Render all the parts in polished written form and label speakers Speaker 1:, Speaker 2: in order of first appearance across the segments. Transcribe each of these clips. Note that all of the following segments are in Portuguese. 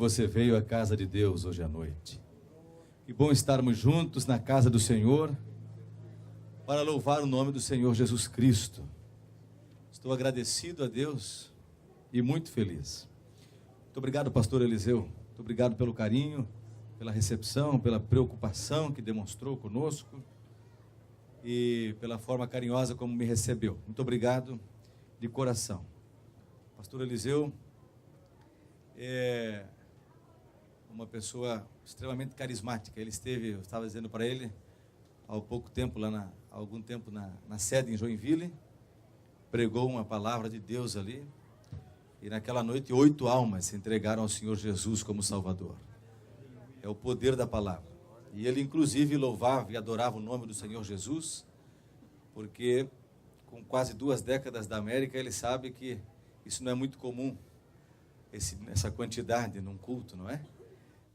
Speaker 1: você veio à casa de Deus hoje à noite. Que bom estarmos juntos na casa do Senhor para louvar o nome do Senhor Jesus Cristo. Estou agradecido a Deus e muito feliz. Muito obrigado, pastor Eliseu. Muito obrigado pelo carinho, pela recepção, pela preocupação que demonstrou conosco e pela forma carinhosa como me recebeu. Muito obrigado de coração. Pastor Eliseu é uma pessoa extremamente carismática. Ele esteve, eu estava dizendo para ele, há algum tempo na sede em Joinville, pregou uma palavra de Deus ali, e naquela noite 8 almas se entregaram ao Senhor Jesus como Salvador. É o poder da palavra. E ele inclusive louvava e adorava o nome do Senhor Jesus, porque com quase 2 décadas da América, ele sabe que isso não é muito comum, essa quantidade num culto, não é?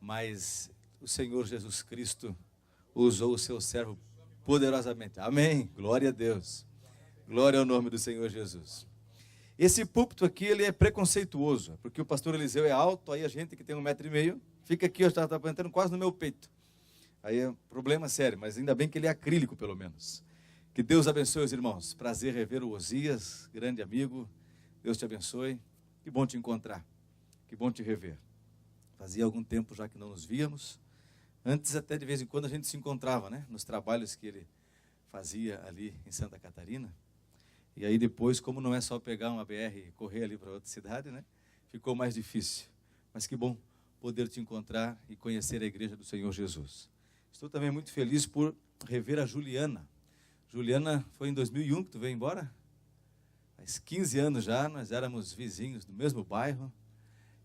Speaker 1: Mas o Senhor Jesus Cristo usou o seu servo poderosamente. Amém. Glória a Deus. Glória ao nome do Senhor Jesus. Esse púlpito aqui, ele é preconceituoso, porque o pastor Eliseu é alto, aí a gente que tem 1,5 m, fica aqui, eu estava entrando quase no meu peito. Aí é um problema sério, mas ainda bem que ele é acrílico, pelo menos. Que Deus abençoe os irmãos. Prazer rever o Osias, grande amigo. Deus te abençoe. Que bom te encontrar. Que bom te rever. Fazia algum tempo já que não nos víamos. Antes até de vez em quando a gente se encontrava, né? Nos trabalhos que ele fazia ali em Santa Catarina. E aí depois, como não é só pegar uma BR e correr ali para outra cidade, né? Ficou mais difícil. Mas que bom poder te encontrar e conhecer a igreja do Senhor Jesus. Estou também muito feliz por rever a Juliana. Juliana, foi em 2001 que tu veio embora? Faz 15 anos já, nós éramos vizinhos do mesmo bairro.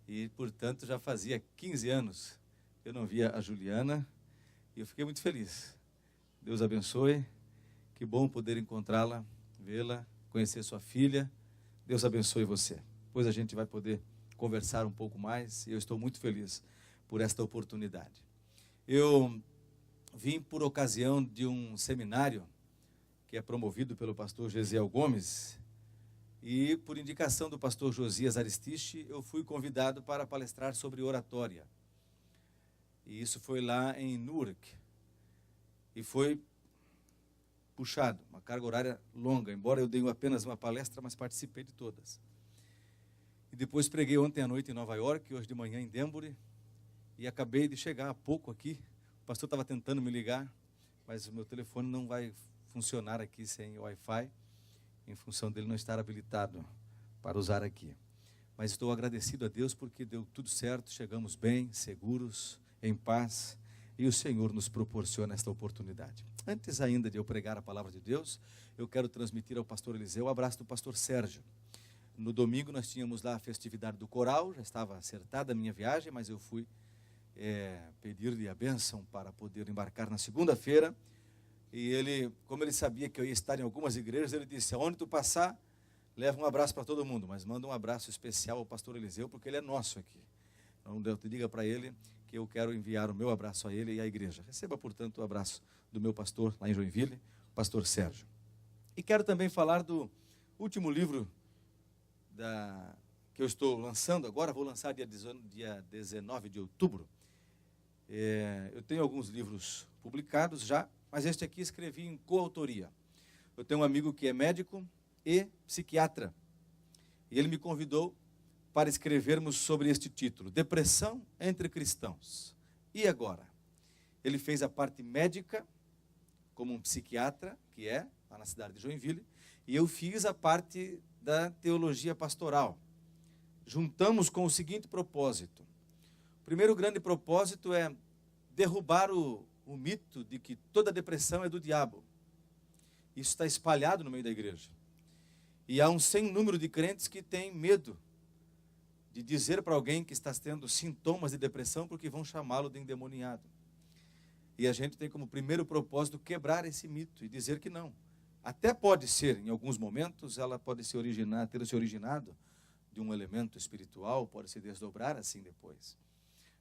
Speaker 1: E, portanto, já fazia 15 anos que eu não via a Juliana. E eu fiquei muito feliz. Deus abençoe. Que bom poder encontrá-la, vê-la, conhecer sua filha. Deus abençoe você. Depois a gente vai poder conversar um pouco mais. E eu estou muito feliz por esta oportunidade. Eu vim por ocasião de um seminário que é promovido pelo pastor Gesiel Gomes, e por indicação do pastor Josias Aristiche, eu fui convidado para palestrar sobre oratória. E isso foi lá em Newark. E foi puxado, uma carga horária longa, embora eu dei apenas uma palestra, mas participei de todas. E depois preguei ontem à noite em Nova York, hoje de manhã em Denver, e acabei de chegar há pouco aqui. O pastor estava tentando me ligar, mas o meu telefone não vai funcionar aqui sem Wi-Fi, em função dele não estar habilitado para usar aqui. Mas estou agradecido a Deus porque deu tudo certo, chegamos bem, seguros, em paz, e o Senhor nos proporciona esta oportunidade. Antes ainda de eu pregar a palavra de Deus, eu quero transmitir ao pastor Eliseu o abraço do pastor Sérgio. No domingo nós tínhamos lá a festividade do coral, já estava acertada a minha viagem, mas eu fui pedir-lhe a bênção para poder embarcar na segunda-feira. E ele, como ele sabia que eu ia estar em algumas igrejas, ele disse: aonde tu passar, leva um abraço para todo mundo, mas manda um abraço especial ao pastor Eliseu, porque ele é nosso aqui. Então, Deus te diga para ele que eu quero enviar o meu abraço a ele e à igreja. Receba, portanto, o abraço do meu pastor lá em Joinville, o pastor Sérgio. E quero também falar do último livro que eu estou lançando agora, vou lançar dia 19 de outubro. Eu tenho alguns livros publicados já, mas este aqui escrevi em coautoria. Eu tenho um amigo que é médico e psiquiatra, e ele me convidou para escrevermos sobre este título: Depressão entre cristãos. E agora? Ele fez a parte médica, como um psiquiatra, que é, lá na cidade de Joinville, e eu fiz a parte da teologia pastoral. Juntamos com o seguinte propósito. O primeiro grande propósito é derrubar o mito de que toda depressão é do diabo. Isso está espalhado no meio da igreja. E há um sem número de crentes que têm medo de dizer para alguém que está tendo sintomas de depressão, porque vão chamá-lo de endemoniado. E a gente tem como primeiro propósito quebrar esse mito e dizer que não. Até pode ser, em alguns momentos, ela pode ter se originado de um elemento espiritual, pode se desdobrar assim depois.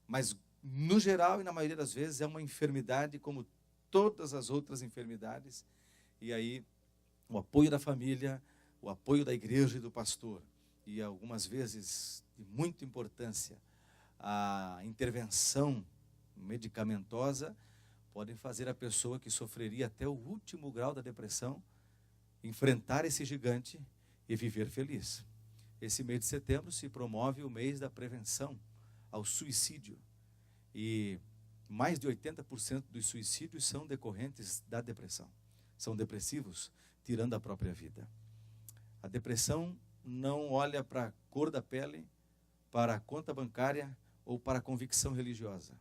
Speaker 1: Mas no geral e na maioria das vezes é uma enfermidade como todas as outras enfermidades. E aí o apoio da família, o apoio da igreja e do pastor, e algumas vezes de muita importância, a intervenção medicamentosa podem fazer a pessoa que sofreria até o último grau da depressão enfrentar esse gigante e viver feliz. Esse mês de setembro se promove o mês da prevenção ao suicídio. E mais de 80% dos suicídios são decorrentes da depressão. São depressivos, tirando a própria vida. A depressão não olha para a cor da pele, para a conta bancária ou para a convicção religiosa.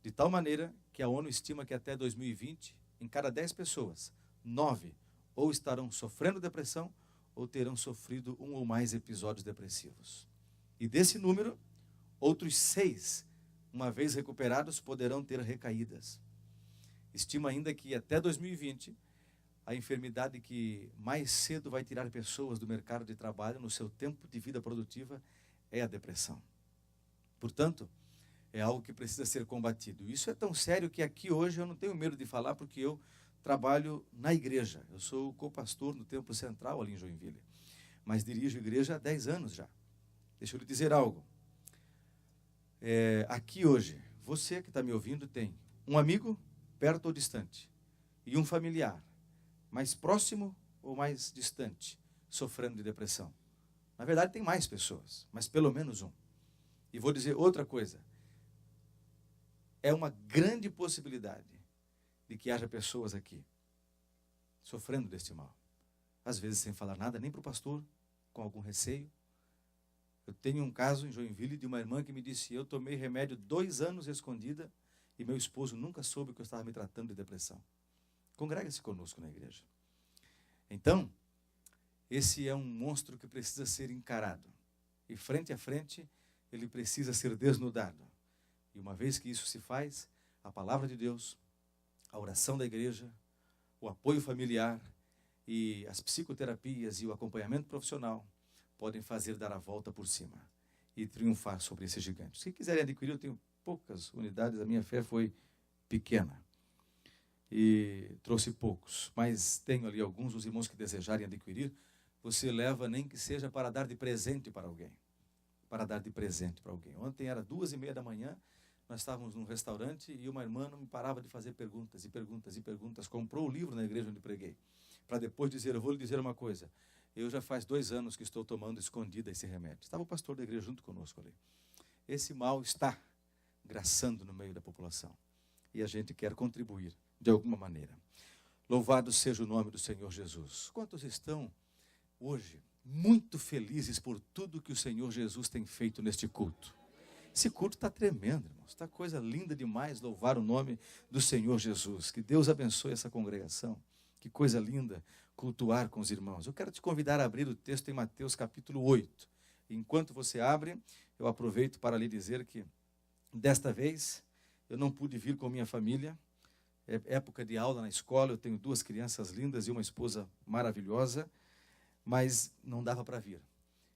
Speaker 1: De tal maneira que a ONU estima que até 2020, em cada 10 pessoas, 9 ou estarão sofrendo depressão ou terão sofrido um ou mais episódios depressivos. E desse número, outros 6, uma vez recuperados, poderão ter recaídas. Estima ainda que até 2020, a enfermidade que mais cedo vai tirar pessoas do mercado de trabalho no seu tempo de vida produtiva é a depressão. Portanto, é algo que precisa ser combatido. Isso é tão sério que aqui hoje eu não tenho medo de falar, porque eu trabalho na igreja. Eu sou co-pastor no Templo Central, ali em Joinville. Mas dirijo igreja há 10 anos já. Deixa eu lhe dizer algo. Aqui hoje, você que está me ouvindo tem um amigo, perto ou distante, e um familiar, mais próximo ou mais distante, sofrendo de depressão. Na verdade, tem mais pessoas, mas pelo menos um. E vou dizer outra coisa. É uma grande possibilidade de que haja pessoas aqui sofrendo deste mal. Às vezes sem falar nada, nem para o pastor, com algum receio. Eu tenho um caso em Joinville de uma irmã que me disse: eu tomei remédio 2 anos escondida e meu esposo nunca soube que eu estava me tratando de depressão. Congrega-se conosco na igreja. Então, esse é um monstro que precisa ser encarado. E frente a frente, ele precisa ser desnudado. E uma vez que isso se faz, a palavra de Deus, a oração da igreja, o apoio familiar e as psicoterapias e o acompanhamento profissional podem fazer dar a volta por cima e triunfar sobre esse gigante. Se quiserem adquirir, eu tenho poucas unidades, a minha fé foi pequena e trouxe poucos, mas tenho ali alguns. Os irmãos que desejarem adquirir, você leva, nem que seja para dar de presente para alguém. Para dar de presente para alguém. Ontem era 2h30 da manhã, nós estávamos num restaurante e uma irmã não me parava de fazer perguntas e perguntas e perguntas. Comprou o livro na igreja onde preguei, para depois dizer: eu vou lhe dizer uma coisa, eu já faz 2 anos que estou tomando escondida esse remédio. Estava o pastor da igreja junto conosco ali. Esse mal está graçando no meio da população e a gente quer contribuir de alguma maneira. Louvado seja o nome do Senhor Jesus. Quantos estão hoje muito felizes por tudo que o Senhor Jesus tem feito neste culto? Esse culto está tremendo, irmãos. Está coisa linda demais louvar o nome do Senhor Jesus. Que Deus abençoe essa congregação. Que coisa linda cultuar com os irmãos. Eu quero te convidar a abrir o texto em Mateus capítulo 8. Enquanto você abre, eu aproveito para lhe dizer que desta vez eu não pude vir com minha família. É época de aula na escola, eu tenho 2 crianças lindas e uma esposa maravilhosa, mas não dava para vir.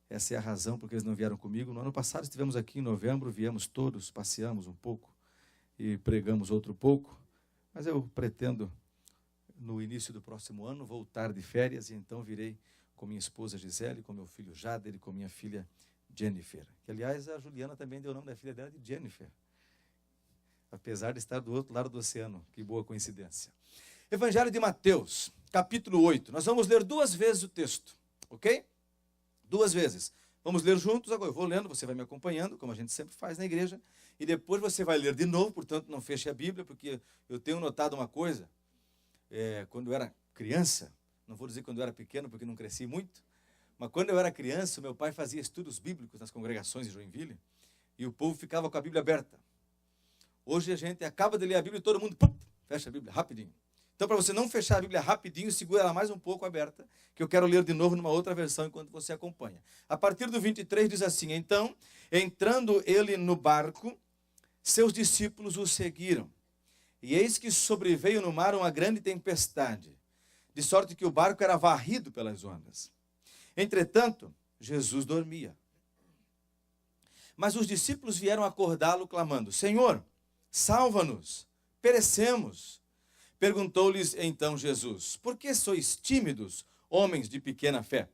Speaker 1: Essa é a razão porque eles não vieram comigo. No ano passado estivemos aqui em novembro, viemos todos, passeamos um pouco e pregamos outro pouco, mas eu pretendo, no início do próximo ano, voltar de férias, e então virei com minha esposa Gisele, com meu filho Jader e com minha filha Jennifer. Que, aliás, a Juliana também deu o nome da filha dela de Jennifer, apesar de estar do outro lado do oceano. Que boa coincidência. Evangelho de Mateus, capítulo 8. Nós vamos ler 2 vezes o texto, ok? 2 vezes. Vamos ler juntos agora. Eu vou lendo, você vai me acompanhando, como a gente sempre faz na igreja, e depois você vai ler de novo, portanto não feche a Bíblia, porque eu tenho notado uma coisa. Quando eu era criança, não vou dizer quando eu era pequeno, porque não cresci muito, mas quando eu era criança, meu pai fazia estudos bíblicos nas congregações de Joinville, e o povo ficava com a Bíblia aberta. Hoje a gente acaba de ler a Bíblia e todo mundo fecha a Bíblia rapidinho. Então, para você não fechar a Bíblia rapidinho, segura ela mais um pouco aberta, que eu quero ler de novo numa outra versão enquanto você acompanha. A partir do 23 diz assim: então, entrando ele no barco, seus discípulos o seguiram. E eis que sobreveio no mar uma grande tempestade, de sorte que o barco era varrido pelas ondas. Entretanto, Jesus dormia. Mas os discípulos vieram acordá-lo, clamando: Senhor, salva-nos, perecemos. Perguntou-lhes então Jesus: por que sois tímidos, homens de pequena fé?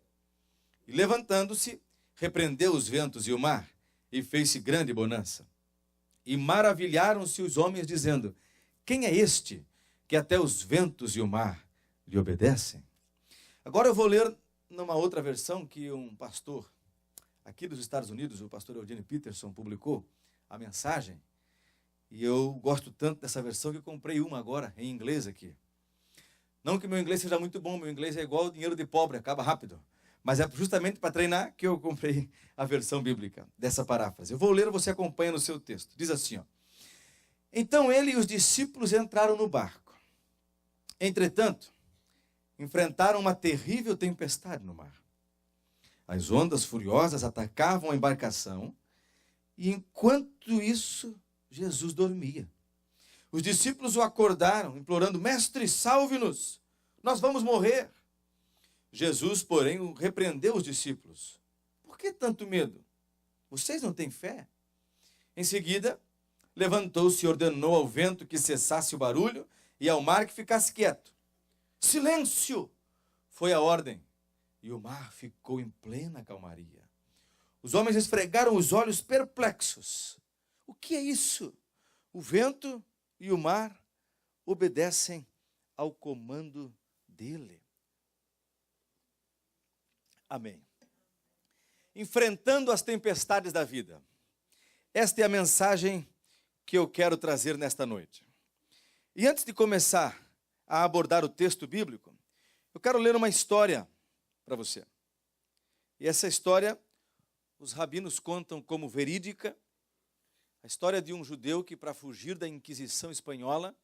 Speaker 1: E levantando-se, repreendeu os ventos e o mar, e fez-se grande bonança. E maravilharam-se os homens, dizendo: quem é este que até os ventos e o mar lhe obedecem? Agora eu vou ler numa outra versão que um pastor aqui dos Estados Unidos, o pastor Eugene Peterson, publicou a mensagem. E eu gosto tanto dessa versão que eu comprei uma agora em inglês aqui. Não que meu inglês seja muito bom, meu inglês é igual ao dinheiro de pobre, acaba rápido. Mas é justamente para treinar que eu comprei a versão bíblica dessa paráfrase. Eu vou ler, você acompanha no seu texto. Diz assim, ó. Então ele e os discípulos entraram no barco. Entretanto, enfrentaram uma terrível tempestade no mar. As ondas furiosas atacavam a embarcação e, enquanto isso, Jesus dormia. Os discípulos o acordaram, implorando: Mestre, salve-nos, nós vamos morrer. Jesus, porém, repreendeu os discípulos. Por que tanto medo? Vocês não têm fé? Em seguida, levantou-se e ordenou ao vento que cessasse o barulho e ao mar que ficasse quieto. Silêncio! Foi a ordem. E o mar ficou em plena calmaria. Os homens esfregaram os olhos perplexos. O que é isso? O vento e o mar obedecem ao comando dele. Amém. Enfrentando as tempestades da vida. Esta é a mensagem que eu quero trazer nesta noite. E antes de começar a abordar o texto bíblico, eu quero ler uma história para você. E essa história, os rabinos contam como verídica, a história de um judeu que, para fugir da Inquisição espanhola,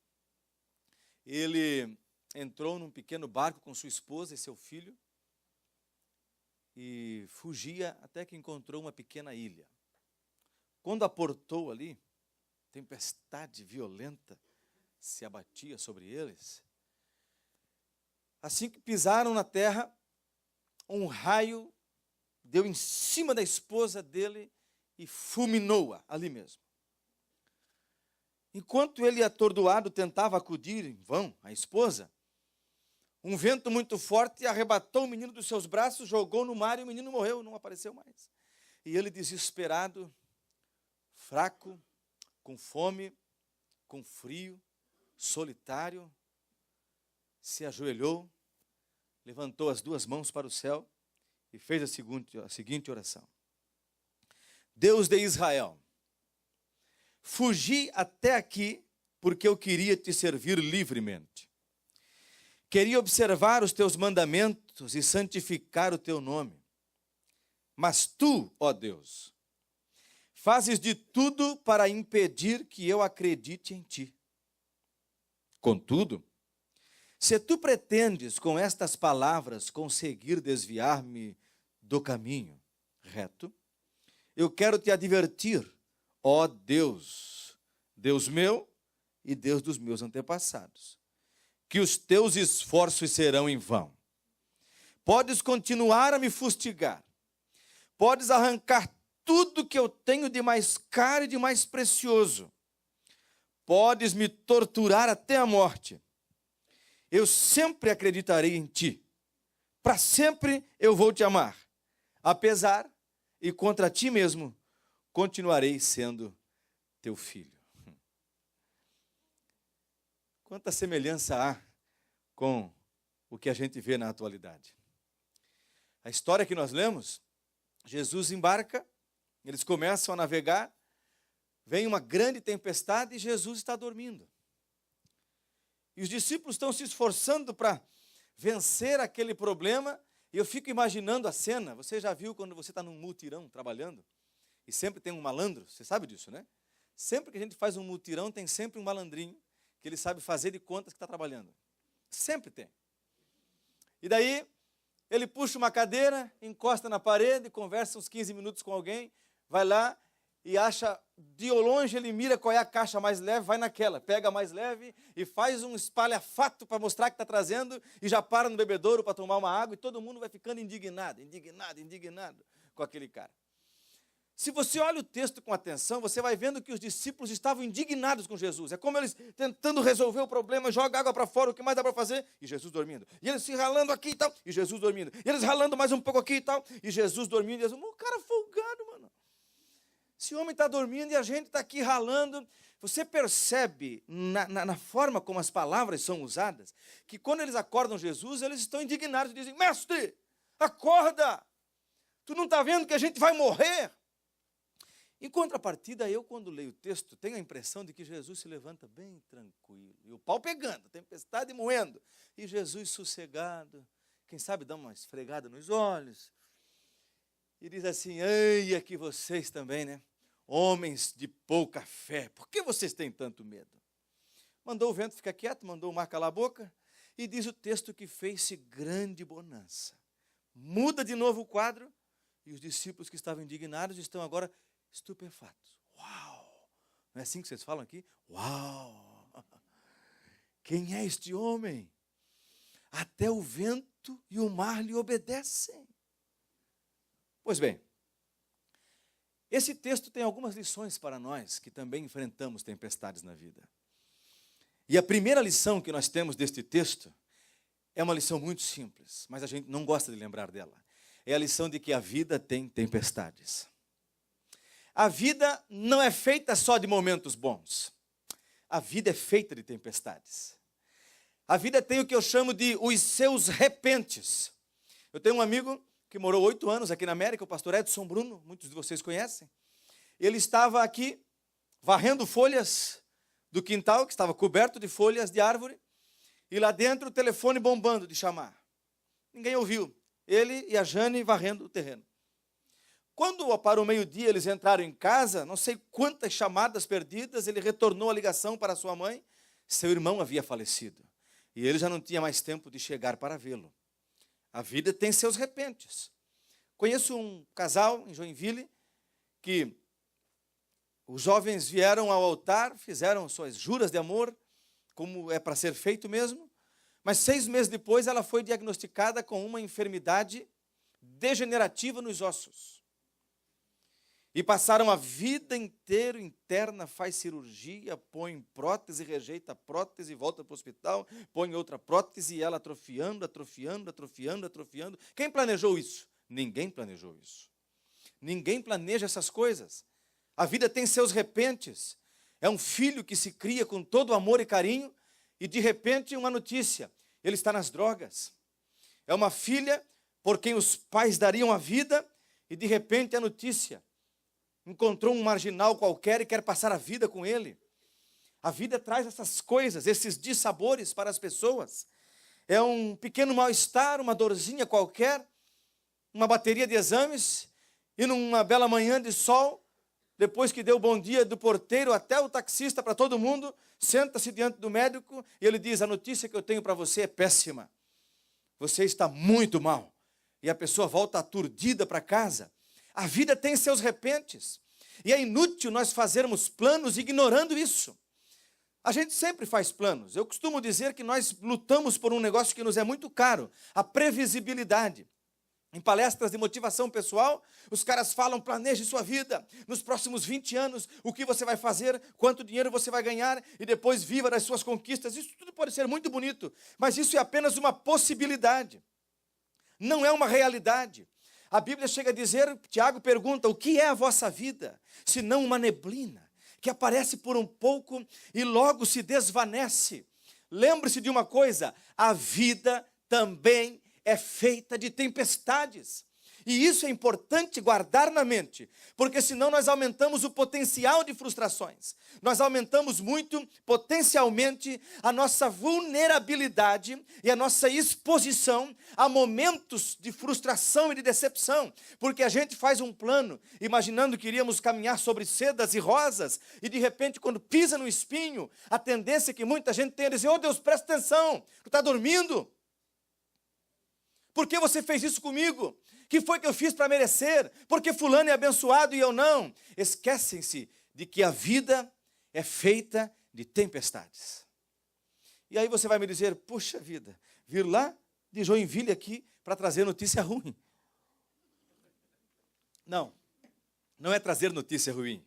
Speaker 1: ele entrou num pequeno barco com sua esposa e seu filho e fugia até que encontrou uma pequena ilha. Quando aportou ali, tempestade violenta se abatia sobre eles. Assim que pisaram na terra, um raio deu em cima da esposa dele e fulminou-a ali mesmo. Enquanto ele, atordoado, tentava acudir em vão à esposa, um vento muito forte arrebatou o menino dos seus braços, jogou no mar e o menino morreu, não apareceu mais. E ele, desesperado, fraco, com fome, com frio, solitário, se ajoelhou, levantou as duas mãos para o céu e fez a seguinte oração. Deus de Israel, fugi até aqui porque eu queria te servir livremente. Queria observar os teus mandamentos e santificar o teu nome. Mas tu, ó Deus, fazes de tudo para impedir que eu acredite em ti. Contudo, se tu pretendes com estas palavras conseguir desviar-me do caminho reto, eu quero te advertir, ó Deus, Deus meu e Deus dos meus antepassados, que os teus esforços serão em vão. Podes continuar a me fustigar, podes arrancar tudo que eu tenho de mais caro e de mais precioso, podes me torturar até a morte. Eu sempre acreditarei em ti, para sempre eu vou te amar, apesar e contra ti mesmo, continuarei sendo teu filho. Quanta semelhança há com o que a gente vê na atualidade. A história que nós lemos, Jesus embarca, eles começam a navegar, vem uma grande tempestade e Jesus está dormindo. E os discípulos estão se esforçando para vencer aquele problema. E eu fico imaginando a cena. Você já viu quando você está num mutirão trabalhando? E sempre tem um malandro, você sabe disso, né? Sempre que a gente faz um mutirão, tem sempre um malandrinho que ele sabe fazer de contas que está trabalhando. Sempre tem. E daí, ele puxa uma cadeira, encosta na parede, conversa uns 15 minutos com alguém, vai lá e acha, de longe ele mira qual é a caixa mais leve, vai naquela, pega a mais leve e faz um espalhafato para mostrar que está trazendo e já para no bebedouro para tomar uma água e todo mundo vai ficando indignado com aquele cara. Se você olha o texto com atenção, você vai vendo que os discípulos estavam indignados com Jesus. É como eles tentando resolver o problema, joga água para fora, o que mais dá para fazer? E Jesus dormindo. E eles se ralando aqui e tal, e Jesus dormindo. E eles ralando mais um pouco aqui e tal, e Jesus dormindo. E eles, cara folgado, mano.
Speaker 2: Esse homem está dormindo e a gente está aqui ralando. Você percebe na forma como as palavras são usadas, que quando eles acordam Jesus, eles estão indignados e dizem: mestre, acorda! Tu não está vendo que a gente vai morrer? Em contrapartida, eu, quando leio o texto, tenho a impressão de que Jesus se levanta bem tranquilo. E o pau pegando, a tempestade moendo. E Jesus sossegado, quem sabe dá uma esfregada nos olhos. E diz assim: eia que vocês também, né? Homens de pouca fé, por que vocês têm tanto medo? Mandou o vento ficar quieto, mandou o mar calar a boca. E diz o texto que fez-se grande bonança. Muda de novo o quadro. E os discípulos que estavam indignados estão agora estupefatos. Uau! Não é assim que vocês falam aqui? Uau! Quem é este homem? Até o vento e o mar lhe obedecem. Pois bem, esse texto tem algumas lições para nós que também enfrentamos tempestades na vida. E a primeira lição que nós temos deste texto é uma lição muito simples, mas a gente não gosta de lembrar dela. É a lição de que a vida tem tempestades. A vida não é feita só de momentos bons. A vida é feita de tempestades. A vida tem o que eu chamo de os seus repentes. Eu tenho um amigo que morou 8 anos aqui na América, o pastor Edson Bruno, muitos de vocês conhecem. Ele estava aqui varrendo folhas do quintal, que estava coberto de folhas de árvore, e lá dentro o telefone bombando de chamar. Ninguém ouviu. Ele e a Jane varrendo o terreno. Quando para o meio-dia eles entraram em casa, não sei quantas chamadas perdidas, ele retornou a ligação para sua mãe. Seu irmão havia falecido. E ele já não tinha mais tempo de chegar para vê-lo. A vida tem seus repentes. Conheço um casal em Joinville que os jovens vieram ao altar, fizeram suas juras de amor, como é para ser feito mesmo, mas 6 meses depois ela foi diagnosticada com uma enfermidade degenerativa nos ossos. E passaram a vida inteira interna, faz cirurgia, põe prótese, rejeita a prótese, volta para o hospital, põe outra prótese e ela atrofiando. Quem planejou isso? Ninguém planejou isso. Ninguém planeja essas coisas. A vida tem seus repentes. É um filho que se cria com todo amor e carinho e de repente uma notícia: ele está nas drogas. É uma filha por quem os pais dariam a vida e de repente a notícia: encontrou um marginal qualquer e quer passar a vida com ele. A vida traz essas coisas, esses dissabores para as pessoas. É um pequeno mal-estar, uma dorzinha qualquer, uma bateria de exames, e numa bela manhã de sol, depois que deu o bom dia do porteiro até o taxista para todo mundo, senta-se diante do médico e ele diz: a notícia que eu tenho para você é péssima. Você está muito mal. E a pessoa volta aturdida para casa. A vida tem seus repentes. E é inútil nós fazermos planos ignorando isso. A gente sempre faz planos. Eu costumo dizer que nós lutamos por um negócio que nos é muito caro: a previsibilidade. Em palestras de motivação pessoal, os caras falam: planeje sua vida, nos próximos 20 anos, o que você vai fazer, quanto dinheiro você vai ganhar, e depois viva das suas conquistas. Isso tudo pode ser muito bonito, mas isso é apenas uma possibilidade. Não é uma realidade. A Bíblia chega a dizer, Tiago pergunta: o que é a vossa vida, senão uma neblina, que aparece por um pouco e logo se desvanece? Lembre-se de uma coisa: a vida também é feita de tempestades. E isso é importante guardar na mente, porque senão nós aumentamos o potencial de frustrações. Nós aumentamos muito, potencialmente, a nossa vulnerabilidade e a nossa exposição a momentos de frustração e de decepção. Porque a gente faz um plano, imaginando que iríamos caminhar sobre sedas e rosas, e de repente, quando pisa no espinho, a tendência que muita gente tem é dizer: oh Deus, presta atenção, tu está dormindo? Por que você fez isso comigo? O que foi que eu fiz para merecer? Porque fulano é abençoado e eu não? Esquecem-se de que a vida é feita de tempestades. E aí você vai me dizer: puxa vida, vir lá de Joinville aqui para trazer notícia ruim. Não, não é trazer notícia ruim.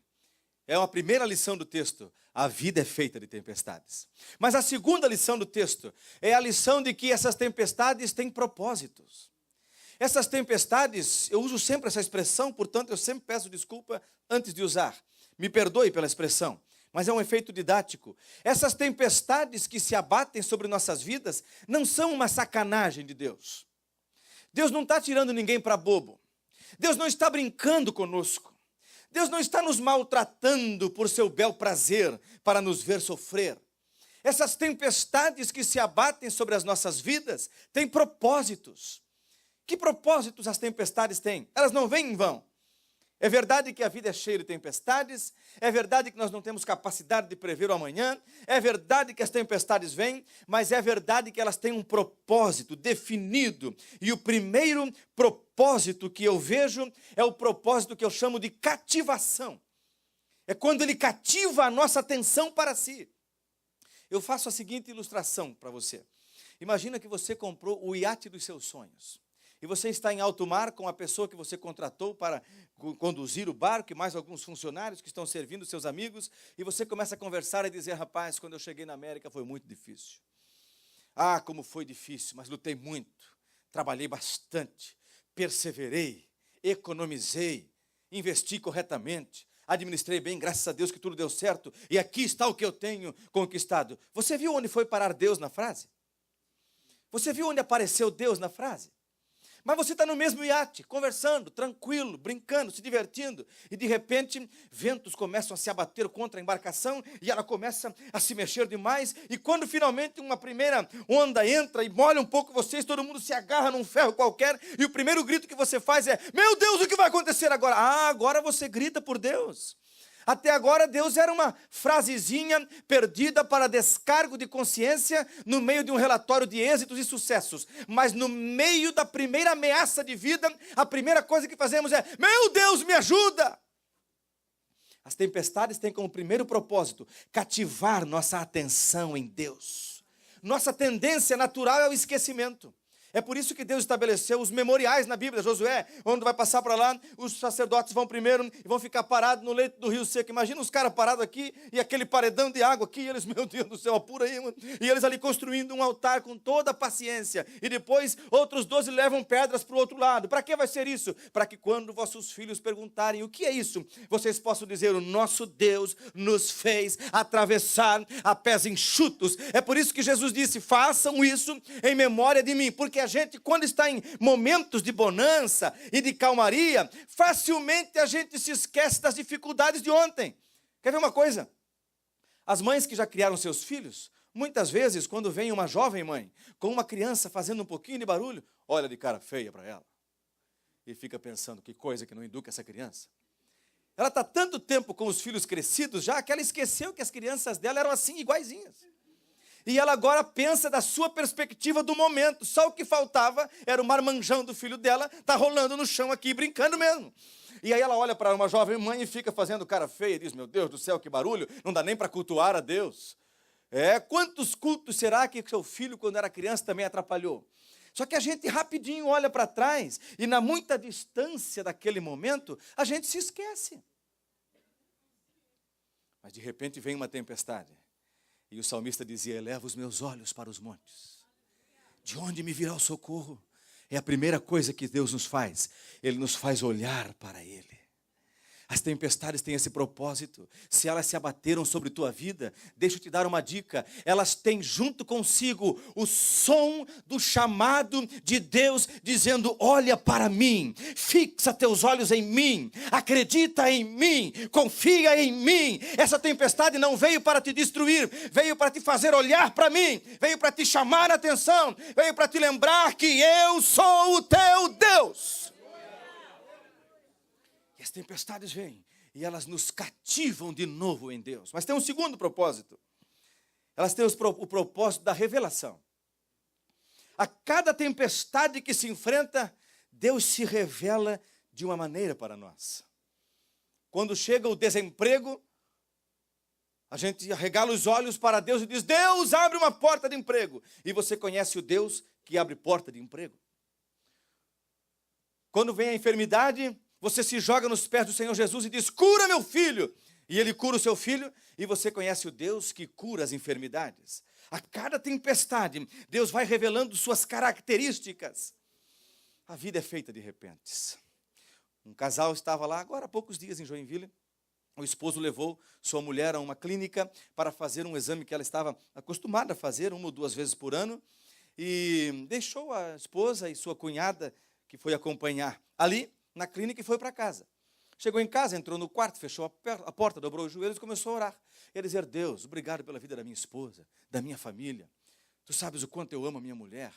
Speaker 2: É uma primeira lição do texto: a vida é feita de tempestades. Mas a segunda lição do texto é a lição de que essas tempestades têm propósitos. Essas tempestades, eu uso sempre essa expressão, portanto eu sempre peço desculpa antes de usar. Me perdoe pela expressão, mas é um efeito didático. Essas tempestades que se abatem sobre nossas vidas não são uma sacanagem de Deus. Deus não está tirando ninguém para bobo. Deus não está brincando conosco. Deus não está nos maltratando por seu bel prazer para nos ver sofrer. Essas tempestades que se abatem sobre as nossas vidas têm propósitos. Que propósitos as tempestades têm? Elas não vêm em vão. É verdade que a vida é cheia de tempestades, é verdade que nós não temos capacidade de prever o amanhã, é verdade que as tempestades vêm, mas é verdade que elas têm um propósito definido. E o primeiro propósito que eu vejo é o propósito que eu chamo de cativação. É quando ele cativa a nossa atenção para si. Eu faço a seguinte ilustração para você. Imagina que você comprou o iate dos seus sonhos. E você está em alto mar com a pessoa que você contratou para conduzir o barco e mais alguns funcionários que estão servindo seus amigos. E você começa a conversar e dizer, rapaz, quando eu cheguei na América foi muito difícil. Ah, como foi difícil, mas lutei muito, trabalhei bastante, perseverei, economizei, investi corretamente, administrei bem, graças a Deus que tudo deu certo. E aqui está o que eu tenho conquistado. Você viu onde foi parar Deus na frase? Você viu onde apareceu Deus na frase? Mas você está no mesmo iate, conversando, tranquilo, brincando, se divertindo. E de repente, ventos começam a se abater contra a embarcação e ela começa a se mexer demais. E quando finalmente uma primeira onda entra e molha um pouco vocês, todo mundo se agarra num ferro qualquer. E o primeiro grito que você faz é, meu Deus, o que vai acontecer agora? Ah, agora você grita por Deus. Até agora Deus era uma frasezinha perdida para descargo de consciência no meio de um relatório de êxitos e sucessos. Mas no meio da primeira ameaça de vida, a primeira coisa que fazemos é, meu Deus, me ajuda! As tempestades têm como primeiro propósito cativar nossa atenção em Deus. Nossa tendência natural é o esquecimento. É por isso que Deus estabeleceu os memoriais na Bíblia. Josué, quando vai passar para lá, os sacerdotes vão primeiro e vão ficar parados no leito do rio seco. Imagina os caras parados aqui e aquele paredão de água aqui. E eles, meu Deus do céu, apura aí, mano. E eles ali construindo um altar com toda a paciência. E depois outros 12 levam pedras para o outro lado. Para que vai ser isso? Para que quando vossos filhos perguntarem o que é isso, vocês possam dizer, o nosso Deus nos fez atravessar a pés enxutos. É por isso que Jesus disse, façam isso em memória de mim. Porque a gente, quando está em momentos de bonança e de calmaria, facilmente a gente se esquece das dificuldades de ontem. Quer ver uma coisa? As mães que já criaram seus filhos, muitas vezes, quando vem uma jovem mãe com uma criança fazendo um pouquinho de barulho, olha de cara feia para ela e fica pensando, que coisa que não educa essa criança. Ela está tanto tempo com os filhos crescidos já que ela esqueceu que as crianças dela eram assim, iguaizinhas. E ela agora pensa da sua perspectiva do momento. Só o que faltava era o marmanjão do filho dela, tá rolando no chão aqui, brincando mesmo. E aí ela olha para uma jovem mãe e fica fazendo cara feia, e diz, meu Deus do céu, que barulho, não dá nem para cultuar a Deus. Quantos cultos será que seu filho, quando era criança, também atrapalhou? Só que a gente rapidinho olha para trás, e na muita distância daquele momento, a gente se esquece. Mas de repente vem uma tempestade. E o salmista dizia, eleva os meus olhos para os montes. De onde me virá o socorro? É a primeira coisa que Deus nos faz. Ele nos faz olhar para Ele. As tempestades têm esse propósito. Se elas se abateram sobre tua vida, deixa eu te dar uma dica. Elas têm junto consigo o som do chamado de Deus, dizendo, olha para mim, fixa teus olhos em mim, acredita em mim, confia em mim. Essa tempestade não veio para te destruir, veio para te fazer olhar para mim, veio para te chamar a atenção, veio para te lembrar que eu sou o teu Deus. As tempestades vêm e elas nos cativam de novo em Deus. Mas tem um segundo propósito. Elas têm o propósito da revelação. A cada tempestade que se enfrenta, Deus se revela de uma maneira para nós. Quando chega o desemprego, a gente arregala os olhos para Deus e diz, Deus, abre uma porta de emprego. E você conhece o Deus que abre porta de emprego? Quando vem a enfermidade, você se joga nos pés do Senhor Jesus e diz, cura meu filho. E Ele cura o seu filho, e você conhece o Deus que cura as enfermidades. A cada tempestade, Deus vai revelando suas características. A vida é feita de repentes. Um casal estava lá agora há poucos dias em Joinville. O esposo levou sua mulher a uma clínica para fazer um exame que ela estava acostumada a fazer 1 ou 2 vezes por ano. E deixou a esposa e sua cunhada, que foi acompanhar ali na clínica, e foi para casa. Chegou em casa, entrou no quarto, fechou a porta, dobrou os joelhos e começou a orar. E a dizer: Deus, obrigado pela vida da minha esposa, da minha família. Tu sabes o quanto eu amo a minha mulher.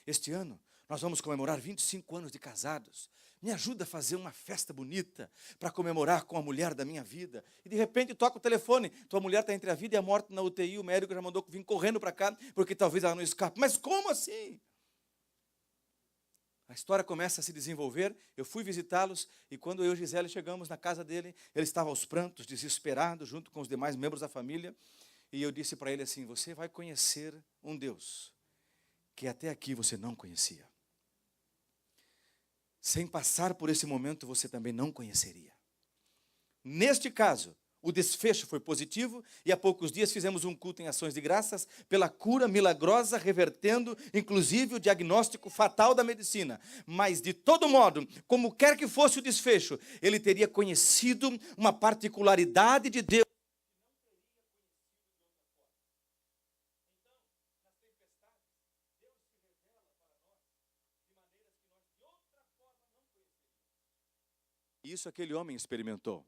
Speaker 2: Este ano nós vamos comemorar 25 anos de casados. Me ajuda a fazer uma festa bonita para comemorar com a mulher da minha vida. E de repente toca o telefone. Tua mulher está entre a vida e a morte na UTI. O médico já mandou vir correndo para cá, porque talvez ela não escape. Mas como assim? A história começa a se desenvolver. Eu fui visitá-los e quando eu e Gisele chegamos na casa dele, ele estava aos prantos, desesperado, junto com os demais membros da família. E eu disse para ele assim: você vai conhecer um Deus que até aqui você não conhecia. Sem passar por esse momento, você também não conheceria. Neste caso, o desfecho foi positivo e há poucos dias fizemos um culto em ações de graças pela cura milagrosa, revertendo, inclusive, o diagnóstico fatal da medicina. Mas, de todo modo, como quer que fosse o desfecho, ele teria conhecido uma particularidade de Deus. Isso aquele homem experimentou.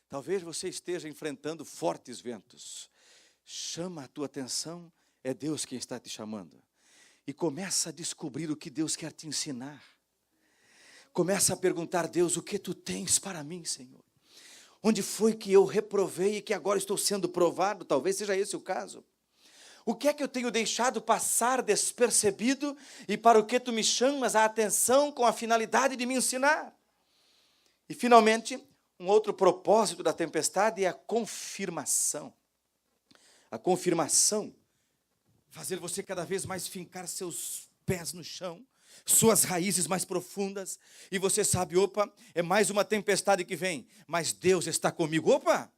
Speaker 2: Talvez você esteja enfrentando fortes ventos. Chama a tua atenção, é Deus quem está te chamando. E começa a descobrir o que Deus quer te ensinar. Começa a perguntar: Deus, o que tu tens para mim, Senhor? Onde foi que eu reprovei e que agora estou sendo provado? Talvez seja esse o caso. O que é que eu tenho deixado passar despercebido e para o que tu me chamas a atenção com a finalidade de me ensinar? E, finalmente, um outro propósito da tempestade é a confirmação. A confirmação, fazer você cada vez mais fincar seus pés no chão, suas raízes mais profundas, e você sabe: opa, é mais uma tempestade que vem, mas Deus está comigo. Opa!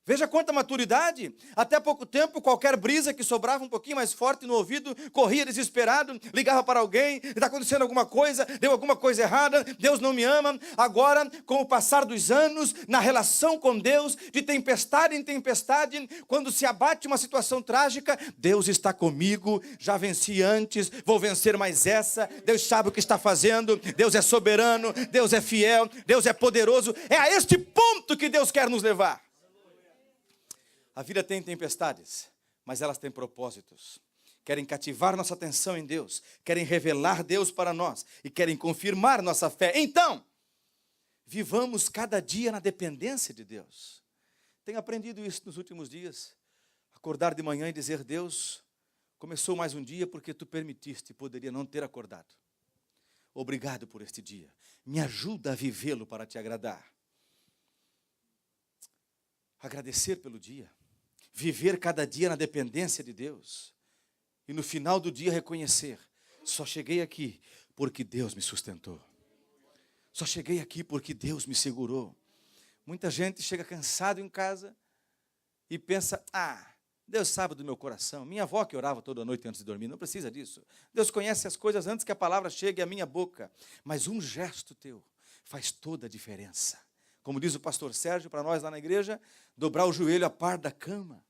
Speaker 2: Veja quanta maturidade. Até pouco tempo, qualquer brisa que sobrava um pouquinho mais forte no ouvido, corria desesperado, ligava para alguém: está acontecendo alguma coisa, deu alguma coisa errada, Deus não me ama. Agora, com o passar dos anos, na relação com Deus, de tempestade em tempestade, quando se abate uma situação trágica, Deus está comigo, já venci antes, vou vencer mais essa, Deus sabe o que está fazendo, Deus é soberano, Deus é fiel, Deus é poderoso. É a este ponto que Deus quer nos levar. A vida tem tempestades, mas elas têm propósitos. Querem cativar nossa atenção em Deus, querem revelar Deus para nós e querem confirmar nossa fé. Então, vivamos cada dia na dependência de Deus. Tenho aprendido isso nos últimos dias. Acordar de manhã e dizer: Deus, começou mais um dia porque tu permitiste, poderia não ter acordado. Obrigado por este dia. Me ajuda a vivê-lo para te agradar. Agradecer pelo dia. Viver cada dia na dependência de Deus. E no final do dia reconhecer: só cheguei aqui porque Deus me sustentou. Só cheguei aqui porque Deus me segurou. Muita gente chega cansado em casa e pensa: Deus sabe do meu coração. Minha avó que orava toda noite antes de dormir, não precisa disso. Deus conhece as coisas antes que a palavra chegue à minha boca. Mas um gesto teu faz toda a diferença. Como diz o pastor Sérgio para nós lá na igreja: dobrar o joelho a par da cama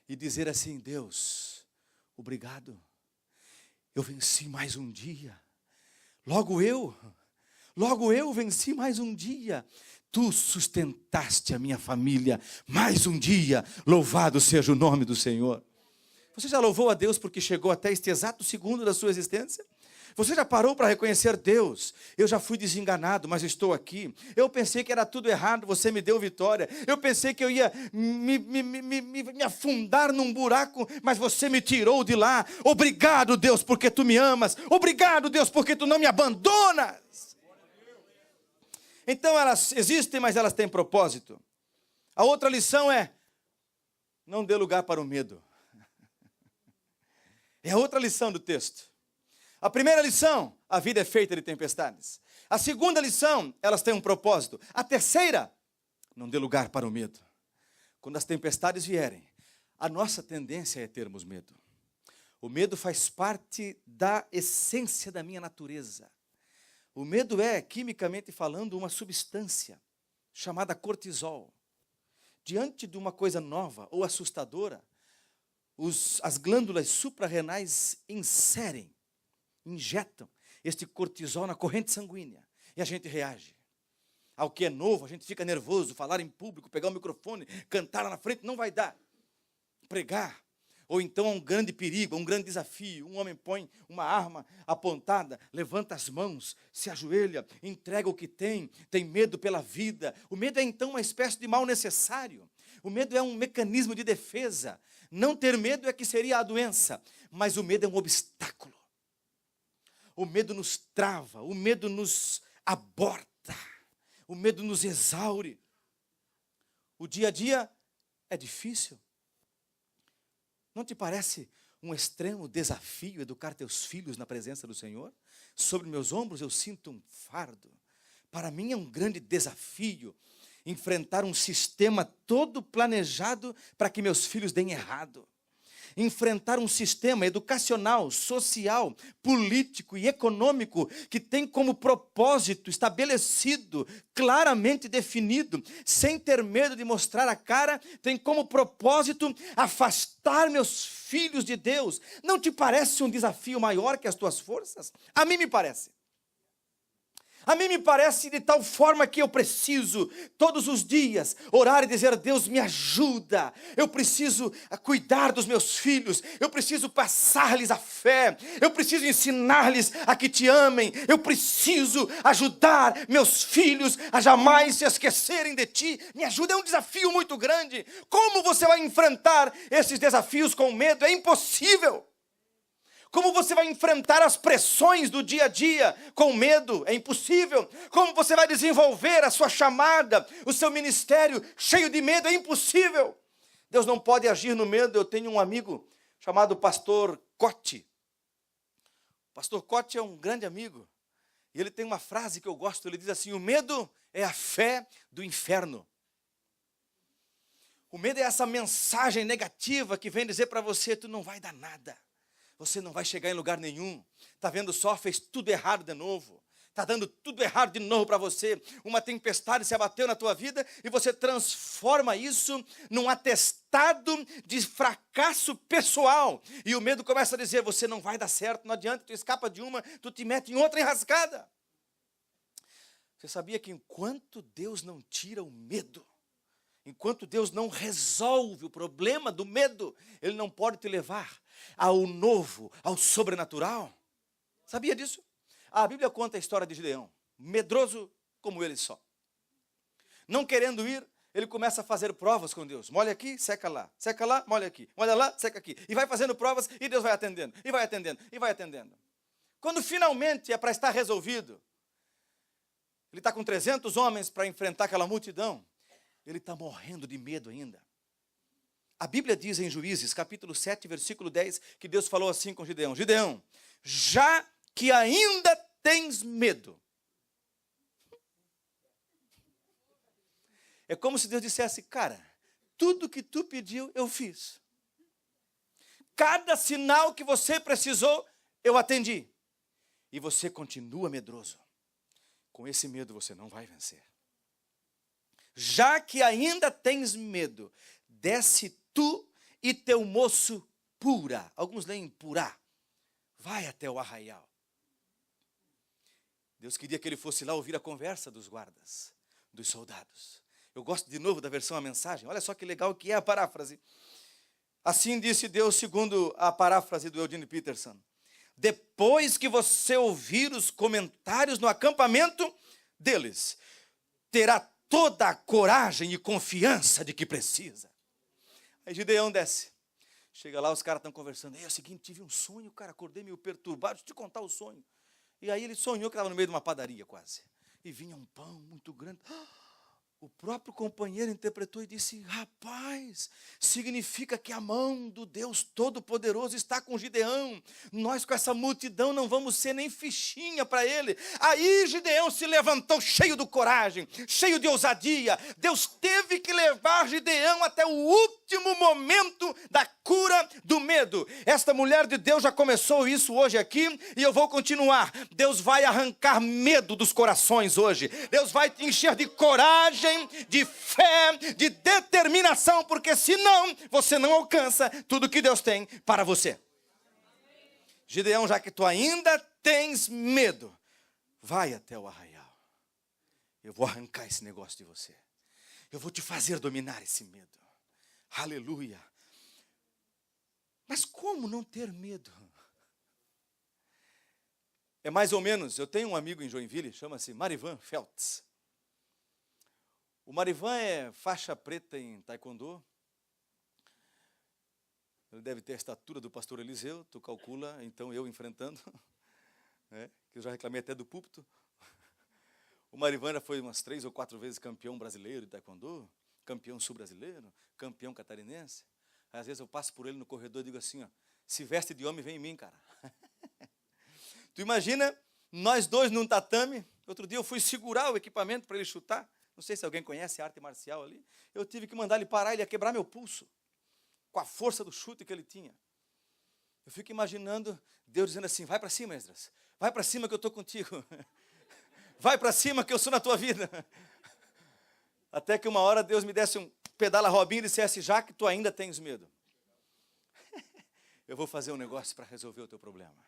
Speaker 2: e dizer assim: Deus, obrigado, eu venci mais um dia. Logo eu venci mais um dia. Tu sustentaste a minha família mais um dia. Louvado seja o nome do Senhor. Você já louvou a Deus porque chegou até este exato segundo da sua existência? Você já parou para reconhecer: Deus, eu já fui desenganado, mas estou aqui. Eu pensei que era tudo errado, você me deu vitória. Eu pensei que eu ia me afundar num buraco, mas você me tirou de lá. Obrigado, Deus, porque tu me amas. Obrigado, Deus, porque tu não me abandonas. Então elas existem, mas elas têm propósito. A outra lição é: não dê lugar para o medo. É a outra lição do texto. A primeira lição: a vida é feita de tempestades. A segunda lição: elas têm um propósito. A terceira: não dê lugar para o medo. Quando as tempestades vierem, a nossa tendência é termos medo. O medo faz parte da essência da minha natureza. O medo é, quimicamente falando, uma substância chamada cortisol. Diante de uma coisa nova ou assustadora, as glândulas suprarrenais injetam este cortisol na corrente sanguínea e a gente reage. Ao que é novo, a gente fica nervoso, falar em público, pegar o microfone, cantar lá na frente, não vai dar. Pregar. Ou então é um grande perigo, um grande desafio. Um homem põe uma arma apontada, levanta as mãos, se ajoelha, entrega o que tem medo pela vida. O medo é então uma espécie de mal necessário. O medo é um mecanismo de defesa. Não ter medo é que seria a doença, mas o medo é um obstáculo. O medo nos trava, o medo nos aborta, o medo nos exaure. O dia a dia é difícil. Não te parece um extremo desafio educar teus filhos na presença do Senhor? Sobre meus ombros eu sinto um fardo. Para mim é um grande desafio enfrentar um sistema todo planejado para que meus filhos deem errado. Enfrentar um sistema educacional, social, político e econômico que tem como propósito estabelecido, claramente definido, sem ter medo de mostrar a cara, tem como propósito afastar meus filhos de Deus. Não te parece um desafio maior que as tuas forças? A mim me parece. A mim me parece de tal forma que eu preciso, todos os dias, orar e dizer: Deus, me ajuda. Eu preciso cuidar dos meus filhos. Eu preciso passar-lhes a fé. Eu preciso ensinar-lhes a que te amem. Eu preciso ajudar meus filhos a jamais se esquecerem de ti. Me ajuda, é um desafio muito grande. Como você vai enfrentar esses desafios com medo? É impossível. Como você vai enfrentar as pressões do dia a dia com medo? É impossível. Como você vai desenvolver a sua chamada, o seu ministério cheio de medo? É impossível. Deus não pode agir no medo. Eu tenho um amigo chamado Pastor Cote. O Pastor Cote é um grande amigo. E ele tem uma frase que eu gosto. Ele diz assim: o medo é a fé do inferno. O medo é essa mensagem negativa que vem dizer para você: tu não vai dar nada. Você não vai chegar em lugar nenhum. Está vendo só? Fez tudo errado de novo. Está dando tudo errado de novo para você. Uma tempestade se abateu na tua vida e você transforma isso num atestado de fracasso pessoal. E o medo começa a dizer: você não vai dar certo, não adianta, tu escapa de uma, tu te mete em outra enrascada. Você sabia que enquanto Deus não tira o medo, enquanto Deus não resolve o problema do medo, Ele não pode te levar ao novo, ao sobrenatural? Sabia disso? A Bíblia conta a história de Gideão, medroso como ele só. Não querendo ir, ele começa a fazer provas com Deus. Molha aqui, seca lá, molha aqui, molha lá, seca aqui. E vai fazendo provas e Deus vai atendendo, e vai atendendo, e vai atendendo. Quando finalmente é para estar resolvido, ele está com 300 homens para enfrentar aquela multidão. Ele está morrendo de medo ainda. A Bíblia diz em Juízes, capítulo 7, versículo 10, que Deus falou assim com Gideão: Gideão, já que ainda tens medo. É como se Deus dissesse: cara, tudo que tu pediu, eu fiz. Cada sinal que você precisou, eu atendi. E você continua medroso. Com esse medo você não vai vencer. Já que ainda tens medo, desce tu e teu moço Pura. Alguns leem Purá. Vai até o arraial. Deus queria que ele fosse lá ouvir a conversa dos guardas, dos soldados. Eu gosto de novo da versão A Mensagem. Olha só que legal que é a paráfrase. Assim disse Deus, segundo a paráfrase do Eugene Peterson: depois que você ouvir os comentários no acampamento deles, terá toda a coragem e confiança de que precisa. Aí Gideão desce. Chega lá, os caras estão conversando. É o seguinte, tive um sonho, cara, acordei meio perturbado, deixa eu te contar o sonho. E aí ele sonhou que estava no meio de uma padaria quase. E vinha um pão muito grande. O próprio companheiro interpretou e disse: rapaz, significa que a mão do Deus Todo-Poderoso está com Gideão. Nós com essa multidão não vamos ser nem fichinha para ele. Aí Gideão se levantou cheio de coragem, cheio de ousadia. Deus teve que levar Gideão até o último momento da cura do medo. Esta mulher de Deus já começou isso hoje aqui e eu vou continuar. Deus vai arrancar medo dos corações hoje. Deus vai te encher de coragem, de fé, de determinação, porque senão você não alcança tudo que Deus tem para você. Gideão, já que tu ainda tens medo, vai até o arraial. Eu vou arrancar esse negócio de você. Eu vou te fazer dominar esse medo. Aleluia. Mas como não ter medo? É mais ou menos, eu tenho um amigo em Joinville, chama-se Marivan Feltz. O Marivan é faixa preta em taekwondo. Ele deve ter a estatura do pastor Eliseu, tu calcula, então eu enfrentando, né? Que eu já reclamei até do púlpito. O Marivan foi umas 3 ou 4 vezes campeão brasileiro de taekwondo, campeão sul-brasileiro, campeão catarinense. Às vezes eu passo por ele no corredor e digo assim, ó, se veste de homem, vem em mim, cara. Tu imagina, nós dois num tatame. Outro dia eu fui segurar o equipamento para ele chutar. Não sei se alguém conhece a arte marcial ali. Eu tive que mandar ele parar, ele ia quebrar meu pulso, com a força do chute que ele tinha. Eu fico imaginando Deus dizendo assim, vai para cima, Esdras. Vai para cima que eu estou contigo. Vai para cima que eu sou na tua vida. Até que uma hora Deus me desse um pedala Robinho e dissesse, já que tu ainda tens medo, eu vou fazer um negócio para resolver o teu problema.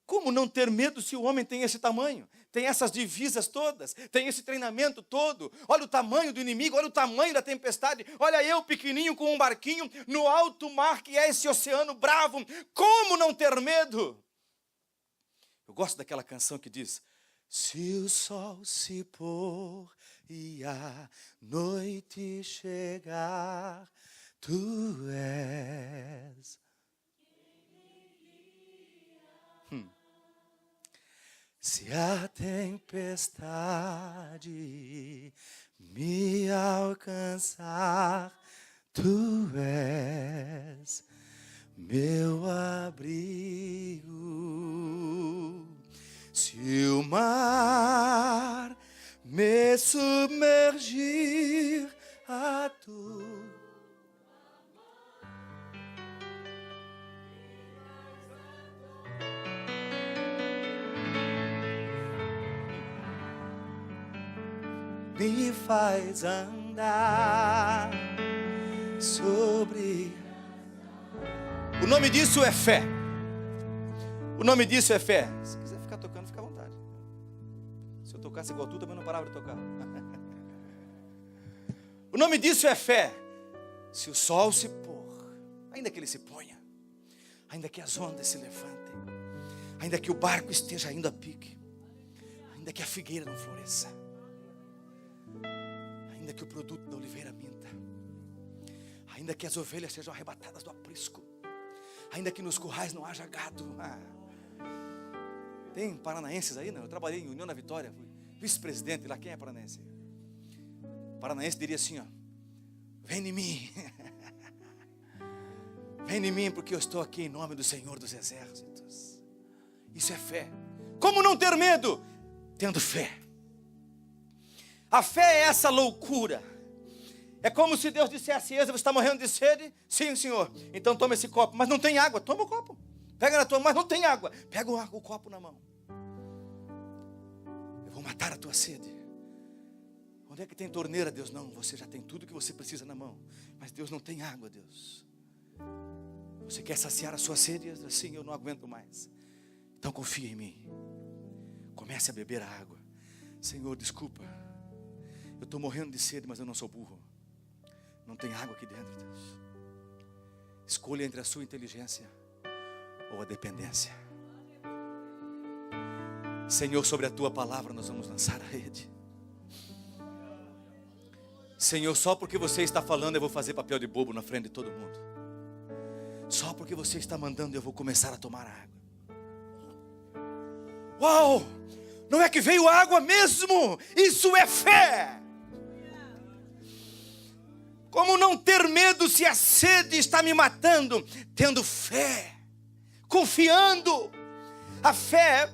Speaker 2: Como não ter medo se o homem tem esse tamanho? Tem essas divisas todas, tem esse treinamento todo. Olha o tamanho do inimigo, olha o tamanho da tempestade. Olha eu pequenininho com um barquinho no alto mar que é esse oceano bravo. Como não ter medo? Eu gosto daquela canção que diz, se o sol se pôr e a noite chegar, tu és. Se a tempestade me alcançar, tu és meu abrigo. Se o mar me submergir a tu. Me faz andar sobre. O nome disso é fé. O nome disso é fé. Se quiser ficar tocando, fica à vontade. Se eu tocasse igual tu, também não parava de tocar. O nome disso é fé. Se o sol se pôr, ainda que ele se ponha, ainda que as ondas se levantem, ainda que o barco esteja indo a pique, ainda que a figueira não floresça, ainda que o produto da oliveira minta, ainda que as ovelhas sejam arrebatadas do aprisco, ainda que nos currais não haja gado. Tem paranaenses aí, não? Eu trabalhei em União da Vitória, fui vice-presidente lá. Quem é paranaense? Paranaense diria assim, ó, vem em mim, vem em mim, porque eu estou aqui em nome do Senhor dos Exércitos. Isso é fé. Como não ter medo? Tendo fé. A fé é essa loucura. É como se Deus dissesse, Êxodo, você está morrendo de sede? Sim, Senhor. Então toma esse copo. Mas não tem água. Toma o copo. Pega na tua mão, mas não tem água. Pega o copo na mão. Eu vou matar a tua sede. Onde é que tem torneira, Deus? Não, você já tem tudo que você precisa na mão. Mas Deus não tem água, Deus. Você quer saciar a sua sede? Sim, eu não aguento mais. Então confia em mim. Comece a beber a água. Senhor, desculpa. Eu estou morrendo de sede, mas eu não sou burro. Não tem água aqui dentro, Deus. Escolha entre a sua inteligência ou a dependência. Senhor, sobre a tua palavra nós vamos lançar a rede. Senhor, só porque você está falando eu vou fazer papel de bobo na frente de todo mundo. Só porque você está mandando eu vou começar a tomar água. Uau! Não é que veio água mesmo? Isso é fé! Como não ter medo se a sede está me matando? Tendo fé, confiando. A fé,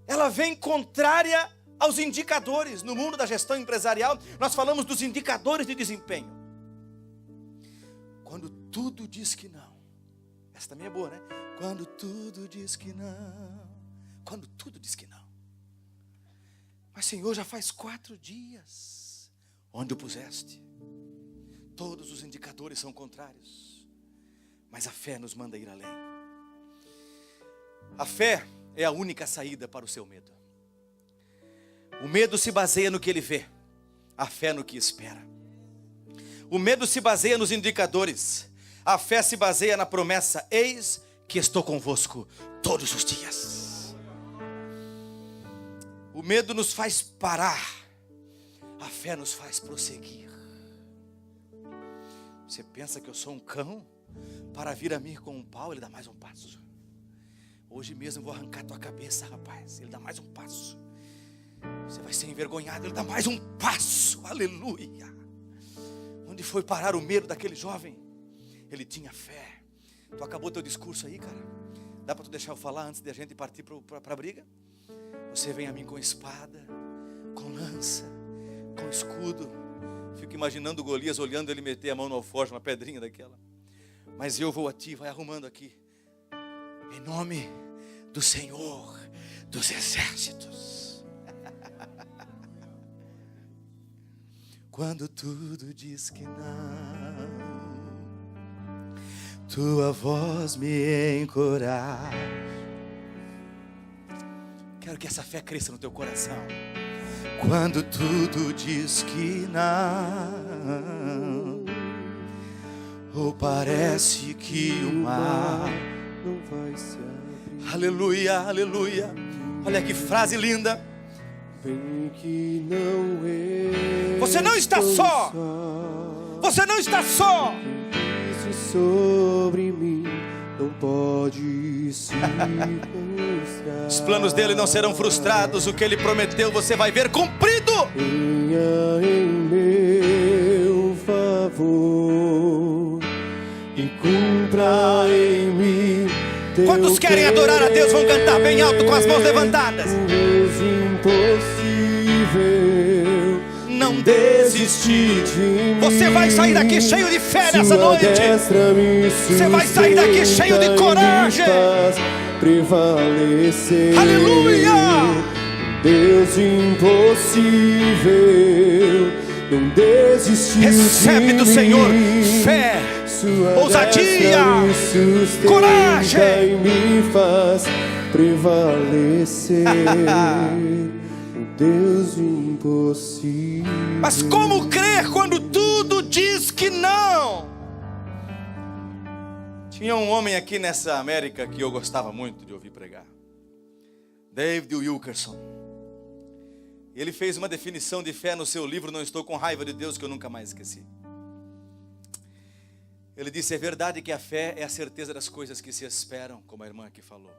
Speaker 2: ela vem contrária aos indicadores. No mundo da gestão empresarial, nós falamos dos indicadores de desempenho. Quando tudo diz que não, Essa também é boa, né? Quando tudo diz que não. Quando tudo diz que não. Mas Senhor, já faz 4 dias. Onde o puseste? Todos os indicadores são contrários. Mas a fé nos manda ir além. A fé é a única saída para o seu medo. O medo se baseia no que ele vê. A fé no que espera. O medo se baseia nos indicadores. A fé se baseia na promessa: eis que estou convosco todos os dias. O medo nos faz parar. A fé nos faz prosseguir. Você pensa que eu sou um cão? Para vir a mim com um pau, ele dá mais um passo. Hoje mesmo eu vou arrancar tua cabeça, rapaz. Ele dá mais um passo. Você vai ser envergonhado, ele dá mais um passo. Aleluia. Onde foi parar o medo daquele jovem? Ele tinha fé. Tu acabou teu discurso aí, cara? Dá para tu deixar eu falar antes de a gente partir para a briga? Você vem a mim com espada, com lança, com escudo. Fico imaginando o Golias olhando ele meter a mão no alforje, uma pedrinha daquela. Mas eu vou a ti, vai arrumando aqui. Em nome do Senhor dos Exércitos. Quando tudo diz que não, tua voz me encoraja. Quero que essa fé cresça no teu coração. Quando tudo diz que não, ou parece que o mar não vai se abrir. Aleluia, aleluia. Olha que frase linda. Vem que não você não está só. Você não está só. Sobre mim não pode se frustrar. Os planos dele não serão frustrados. O que ele prometeu você vai ver cumprido. Venha em meu favor e cumpra em mim. Quantos querem adorar a Deus vão cantar bem alto com as mãos levantadas. Não desistir de mim. Você vai sair daqui cheio de fé nessa noite. Você vai sair daqui cheio de coragem. Prevalecer. Aleluia! Deus impossível. Não desistir. Recebe do Senhor fé, ousadia, coragem. Me faz prevalecer. Deus impossível. Mas como crer quando tudo diz que não? Tinha um homem aqui nessa América que eu gostava muito de ouvir pregar, David Wilkerson. Ele fez uma definição de fé no seu livro Não Estou com Raiva de Deus, que eu nunca mais esqueci. Ele disse: é verdade que a fé é a certeza das coisas que se esperam, como a irmã aqui falou.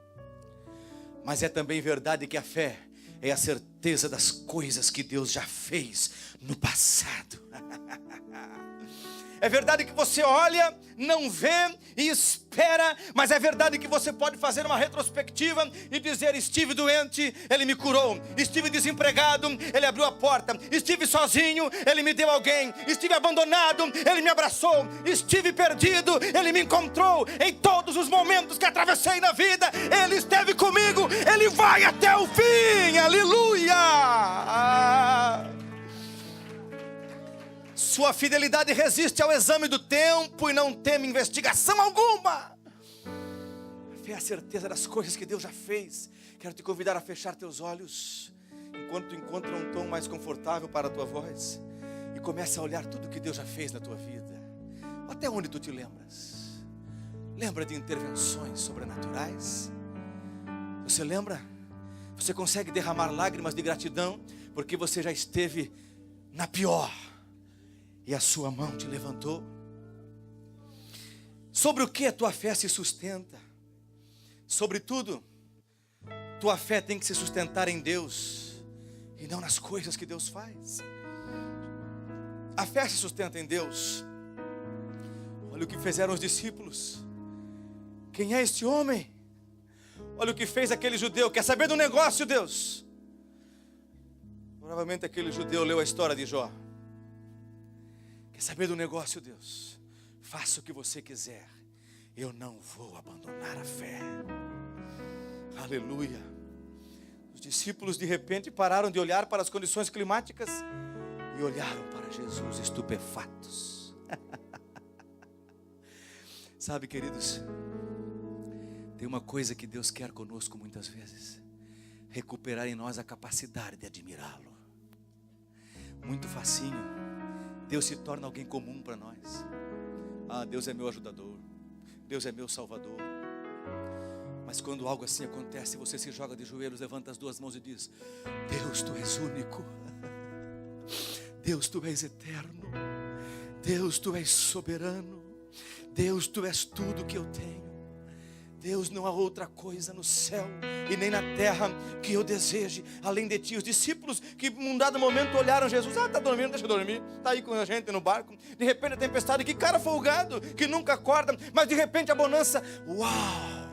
Speaker 2: Mas é também verdade que a fé é a certeza das coisas que Deus já fez no passado. É verdade que você olha, não vê e espera, mas é verdade que você pode fazer uma retrospectiva e dizer: estive doente, Ele me curou. Estive desempregado, Ele abriu a porta. Estive sozinho, Ele me deu alguém. Estive abandonado, Ele me abraçou. Estive perdido, Ele me encontrou. Em todos os momentos que atravessei na vida, Ele esteve comigo. Ele vai até o fim. Aleluia! Sua fidelidade resiste ao exame do tempo e não teme investigação alguma. A fé é a certeza das coisas que Deus já fez. Quero te convidar a fechar teus olhos, enquanto tu encontra um tom mais confortável para a tua voz, e começa a olhar tudo que Deus já fez na tua vida. Até onde tu te lembras? Lembra de intervenções sobrenaturais? Você lembra? Você consegue derramar lágrimas de gratidão, porque você já esteve na pior e a sua mão te levantou? Sobre o que a tua fé se sustenta? Sobretudo, tua fé tem que se sustentar em Deus e não nas coisas que Deus faz. A fé se sustenta em Deus. Olha o que fizeram os discípulos. Quem é este homem? Olha o que fez aquele judeu. Quer saber do negócio, Deus? Provavelmente aquele judeu leu a história de Jó. Quer saber do negócio, Deus? Faça o que você quiser eu não vou abandonar a fé. Aleluia. Os discípulos de repente pararam de olhar para as condições climáticas e olharam para Jesus estupefatos. Sabe, queridos, tem uma coisa que Deus quer conosco muitas vezes: recuperar em nós a capacidade de admirá-lo. Muito facinho, Deus se torna alguém comum para nós. Deus é meu ajudador, Deus é meu salvador. Mas quando algo assim acontece, você se joga de joelhos, levanta as duas mãos e diz: Deus, tu és único. Deus, tu és eterno. Deus, tu és soberano. Deus, tu és tudo que eu tenho. Deus, não há outra coisa no céu e nem na terra que eu deseje além de ti. Os discípulos que num dado momento olharam Jesus: está dormindo, deixa eu dormir, está aí com a gente no barco. De repente a tempestade, que cara folgado, que nunca acorda. Mas de repente a bonança. Uau!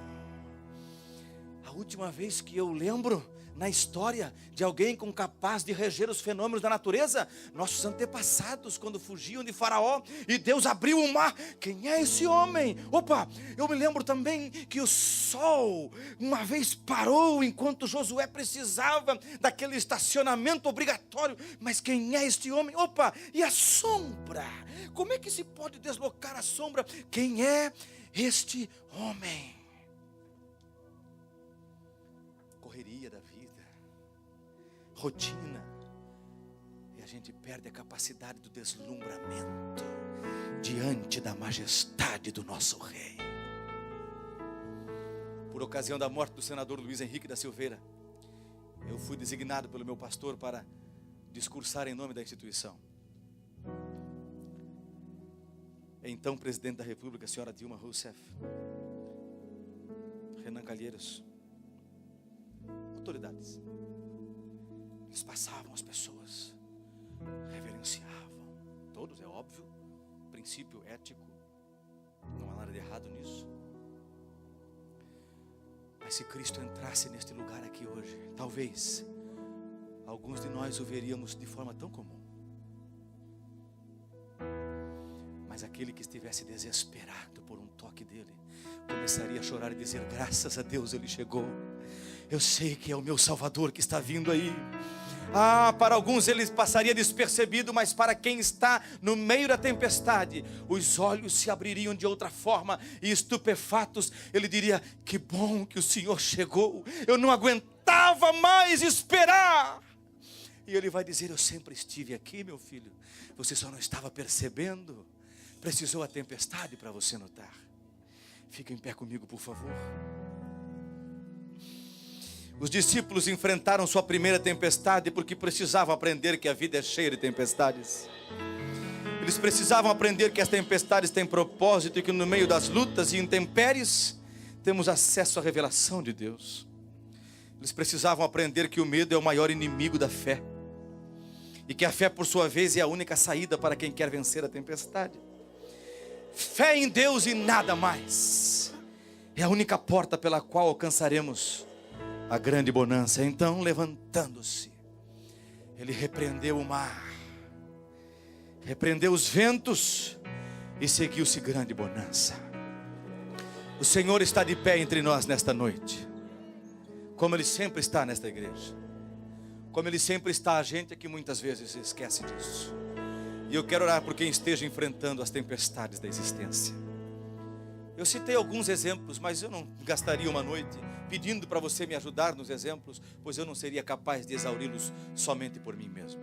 Speaker 2: A última vez que eu lembro na história de alguém capaz de reger os fenômenos da natureza, nossos antepassados, quando fugiam de Faraó e Deus abriu o mar. Quem é esse homem? Opa, eu me lembro também que o sol uma vez parou enquanto Josué precisava daquele estacionamento obrigatório. Mas quem é este homem? Opa, e a sombra? Como é que se pode deslocar a sombra? Quem é este homem? Correria da vida, rotina, e a gente perde a capacidade do deslumbramento diante da majestade do nosso Rei. Por ocasião da morte do senador Luiz Henrique da Silveira, eu fui designado pelo meu pastor para discursar em nome da instituição. Então, presidente da República, a senhora Dilma Rousseff, Renan Calheiros, autoridades, eles passavam as pessoas, reverenciavam, todos, é óbvio, princípio ético, não há nada de errado nisso. Mas se Cristo entrasse neste lugar aqui hoje, talvez alguns de nós o veríamos de forma tão comum. Mas aquele que estivesse desesperado por um toque dele, começaria a chorar e dizer: graças a Deus ele chegou. Eu sei que é o meu Salvador que está vindo aí. Para alguns ele passaria despercebido, mas para quem está no meio da tempestade, os olhos se abririam de outra forma e estupefatos, ele diria: que bom que o Senhor chegou, eu não aguentava mais esperar. E ele vai dizer: eu sempre estive aqui, meu filho, você só não estava percebendo. Precisou a tempestade para você notar. Fica em pé comigo, por favor. Os discípulos enfrentaram sua primeira tempestade porque precisavam aprender que a vida é cheia de tempestades. Eles precisavam aprender que as tempestades têm propósito e que no meio das lutas e intempéries temos acesso à revelação de Deus. Eles precisavam aprender que o medo é o maior inimigo da fé e que a fé, por sua vez, é a única saída para quem quer vencer a tempestade. Fé em Deus e nada mais é a única porta pela qual alcançaremos a grande bonança. Então, levantando-se, ele repreendeu o mar, repreendeu os ventos e seguiu-se grande bonança. O Senhor está de pé entre nós nesta noite, como Ele sempre está nesta igreja, como Ele sempre está. A gente aqui muitas vezes esquece disso. E eu quero orar por quem esteja enfrentando as tempestades da existência. Eu citei alguns exemplos, mas eu não gastaria uma noite pedindo para você me ajudar nos exemplos, pois eu não seria capaz de exauri-los somente por mim mesmo.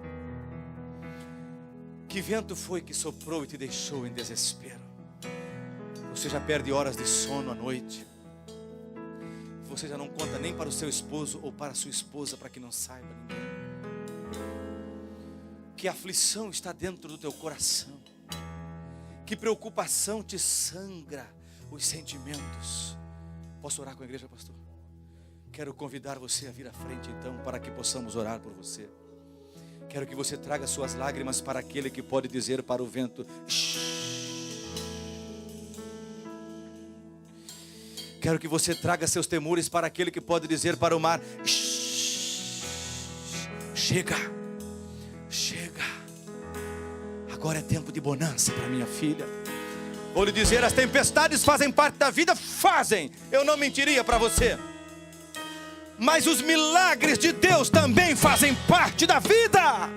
Speaker 2: Que vento foi que soprou e te deixou em desespero? Você já perde horas de sono à noite. Você já não conta nem para o seu esposo ou para a sua esposa, para que não saiba ninguém. Que aflição está dentro do teu coração? Que preocupação te sangra os sentimentos? Posso orar com a igreja, pastor? Quero convidar você a vir à frente então, para que possamos orar por você. Quero que você traga suas lágrimas para aquele que pode dizer para o vento: shh. Quero que você traga seus temores para aquele que pode dizer para o mar: shh. Chega. Chega. Agora é tempo de bonança para minha filha. Vou lhe dizer, as tempestades fazem parte da vida? Fazem. Eu não mentiria para você. Mas os milagres de Deus também fazem parte da vida.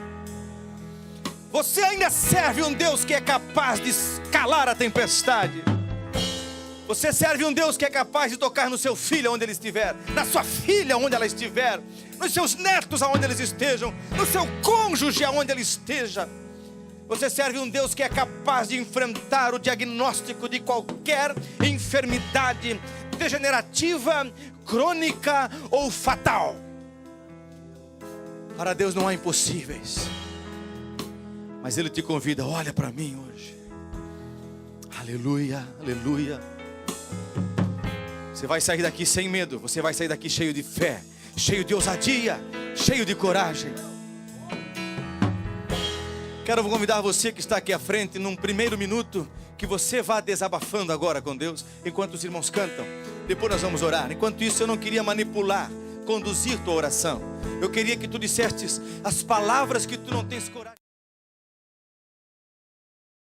Speaker 2: Você ainda serve um Deus que é capaz de calar a tempestade. Você serve um Deus que é capaz de tocar no seu filho onde ele estiver, na sua filha onde ela estiver, nos seus netos aonde eles estejam, no seu cônjuge aonde ele esteja. Você serve um Deus que é capaz de enfrentar o diagnóstico de qualquer enfermidade degenerativa, crônica ou fatal. Para Deus não há impossíveis. Mas Ele te convida, olha para mim hoje. Aleluia, aleluia. Você vai sair daqui sem medo. Você vai sair daqui cheio de fé, cheio de ousadia, cheio de coragem. Quero convidar você que está aqui à frente, num primeiro minuto, que você vá desabafando agora com Deus, enquanto os irmãos cantam. Depois nós vamos orar. Enquanto isso, eu não queria manipular, conduzir tua oração. Eu queria que tu dissestes as palavras que tu não tens coragem.